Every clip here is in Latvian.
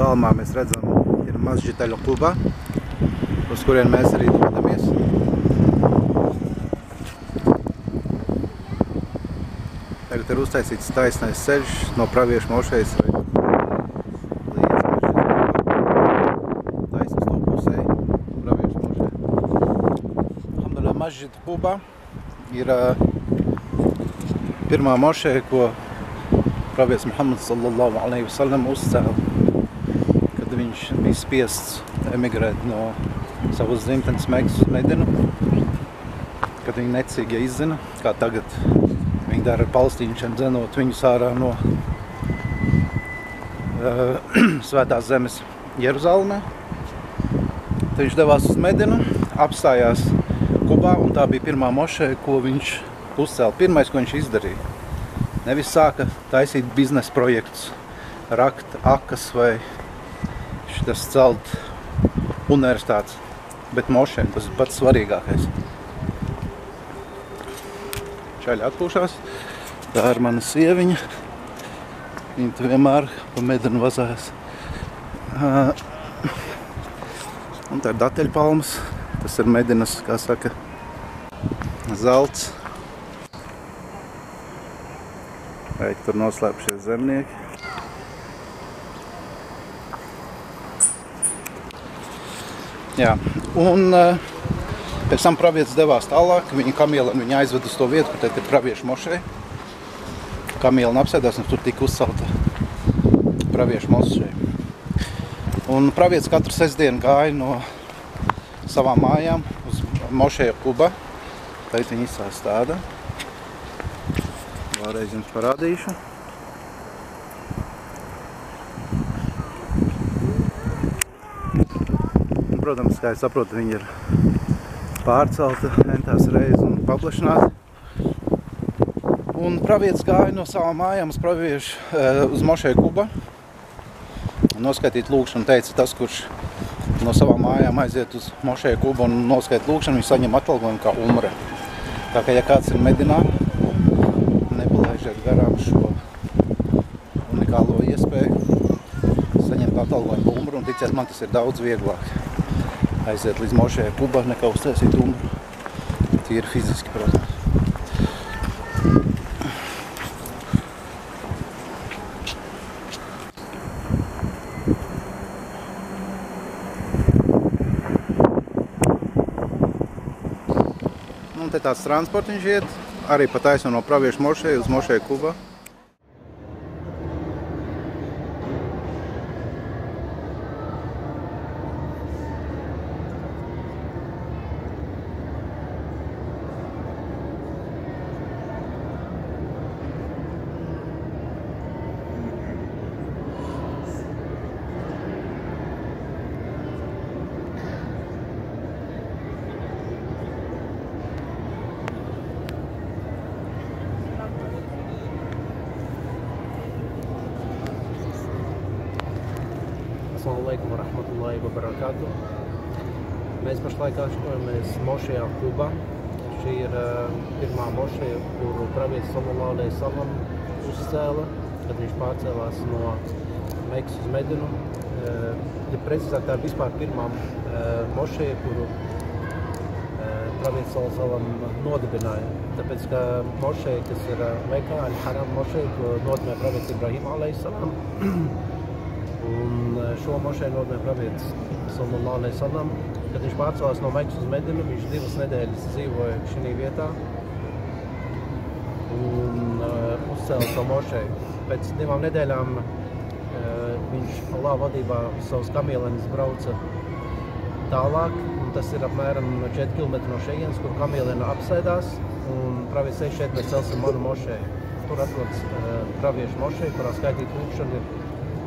Tālumā mēs redzam, ir Masjid al-Quba, uz kurien mēs arī dodamies. Tagad ir uztaisīts taisnais ceļš no Praviešu mošejas Masjid Quba ir pirmā mošeja, ko Pravietis Muhammads sallallahu alaihi wasallam uzcēla, kad viņš bija spiests emigrēt no savas dzimtenes Mekas uz Medinu, kad viņi necīgi izzina, kā tagad viņi dara ar palestīniešiem, dzenot viņus ārā no svētās zemes Jeruzalemē. Tad viņš devās uz Medinu, apstājās Kubā, un tā bija pirmā mošeja, ko viņš uzcēla. Pirmais, ko viņš izdarīja. Nevis sāka taisīt biznesa projektus, rakt akas vai šitas celt universitātes, bet mošeja, tas ir pats svarīgākais. Čaļi atpūšās. Tā ir mana sieviņa. Viņa tu vienmēr pa Medinu vazājas. Un tā ir dateļpalmas. Tas ir Medinas, kā saka, zelts. Vai tur noslēpušies zemnieki. Jā, un pēc tam pravietis devās tālāk. Viņa kamielam viņu aizved uz to vietu, kur tad ir Praviešu mošeja. Kamielam apsēdās, un tur tika uzcelta Praviešu mošeja. Un pravietis katru sestdienu gāja no savām mājām uz mošeju Quba. Tagad viņi izsās tāda. Vēlreiz jums parādīšu. Un, protams, kā es saprotu, viņi ir pārcelta entās reizes un paplašināta. Un pravietis gāja no savām mājām uz mošeju Quba. Noskaitīt lūgšanu, teica tas, kurš no savām mājām aiziet uz mošeju Qubu un noskait lūgšanu, viņš saņem atalgojumu kā umra. Tā kā, ja kāds ir Medinā, nepalaižiet garām šo unikālo iespēju saņemt atalgojumu pa umru, un ticiet man, tas ir daudz vieglāk aiziet līdz mošeju Quba, nekā uztaisīt umru. Tīri fiziski, protams. Un te tāds transportiņš iet, arī pa taisno no Praviešu mošeju uz mošeju Quba. Assalamualaikum warahmatullahi wabarakatuh. Mēs pašlaik atrodamies mošejā Quba. Šī ir pirmā mošeja, kuru pravietis sallallahu alaihi wasallam uzcēla, kad viņš pārcēlās no Mekas uz Medinu. Ja precīzāk, tā ir vispār pirmā mošeja, kuru pravietis sallallahu alaihi wasallam nodibināja. Tāpēc, ka mošeja, kas ir Mekā, al-Haram mošeja, ko nodibināja pravietis Ibrahim alaihi salam. Un šo mošeju nodibināja pravietis sallallahu alaihi wasallam. Kad viņš pārcēlās no Mekas uz Medinu, viņš 2 nedēļas dzīvoja šī vietā un uzcēla šo mošeju. Pēc 2 nedēļām viņš Allāh vadībā uz savus kamielenus brauca tālāk. Un tas ir apmēram 4 km no šejienes, kur kamielena apsēdās. Un pravietis teica, šeit mēs celsim manu mošeju. Tur atrodas Praviešu mošeja, kurā skaitīt lūgšanu ir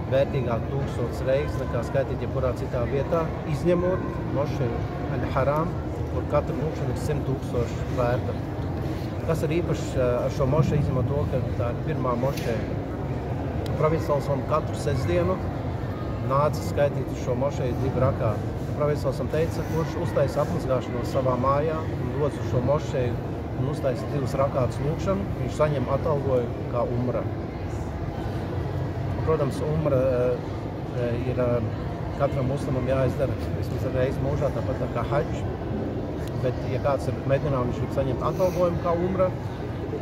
vērtīgāk 1000 reizes nekā skaitīt jebkurā citā vietā, izņemot mošeju al-Haram, kur katra lūgšana ir 100 000 vērta. Kas ir īpaši ar šo mošeju, izņemot to, ka tā ir pirmā mošeja. Pravietis sallallahu alaihi wasallam katru sestdienu nāca skaitīt uz šo mošeju 2 rakāti. Pravietis sallallahu alaihi wasallam teica, kurš uztaisa apmazgāšanos savā mājā un dodas uz šo mošeju un uztaisa 2 rakātas lūgšanu, viņš saņem atalgojumu kā umra. Protams, umra ir katram muslimam jāizdara vismaz reizi mūžā, tāpat kā haģs. Bet, ja kāds ir Medinā un viņš grib saņemt atalgojumu kā umra,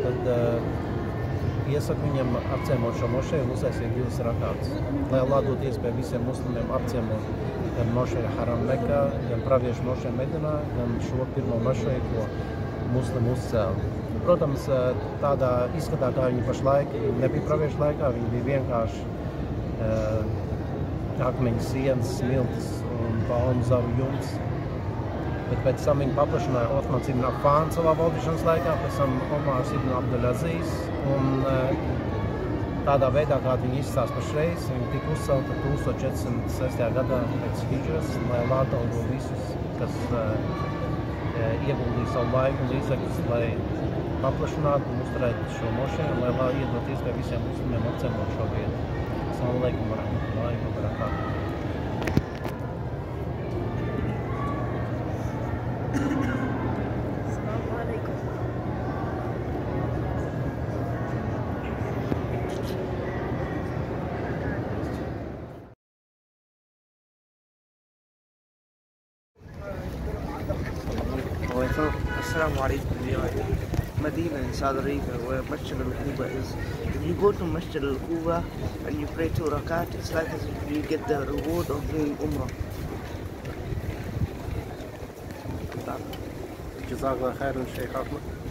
tad iesaku viņam apciemot šo mošeju un uztaisīt 2 rakātus. Lai Allah dot iespēju visiem muslimiem apciemot gan mošeju Haram Mekā, gan praviešu mošeju Medinā, gan šo pirmo mošeju, ko muslimi uzcēla. Protams, tādā izskatā, kā viņi pašlaik nebija praviešu laikā, viņi bija vienkārši akmeņu sienas, smiltis un palmu zaru jumts. Bet pēc tam viņi paplašināja Othmans ibn Affan savā valdīšanas laikā, pēc tam Omārs ibn Abdulaziz. Un tādā veidā, kā viņi izstās pašreiz, viņi tika uzcelta 1406. gadā pēc hidžras, lai atalgo visus, kas ieguldīja savu laiku un līdzekļus, lai paplašinātu un uzturētu šo mošeju, lai Allah iedot iespēju visiem muslimiem apciemot šo vietu. Assalamu alaikum wa rahmatullahi wa barakatuh. Assalamu alaikum. Medina in Saudi Arabia, where Masjid al-Quba is. If you go to Masjid al-Quba and you pray 2 rakat, it's like as if you get the reward of doing Umrah. جزاك الله خير Sheikh Ahmed.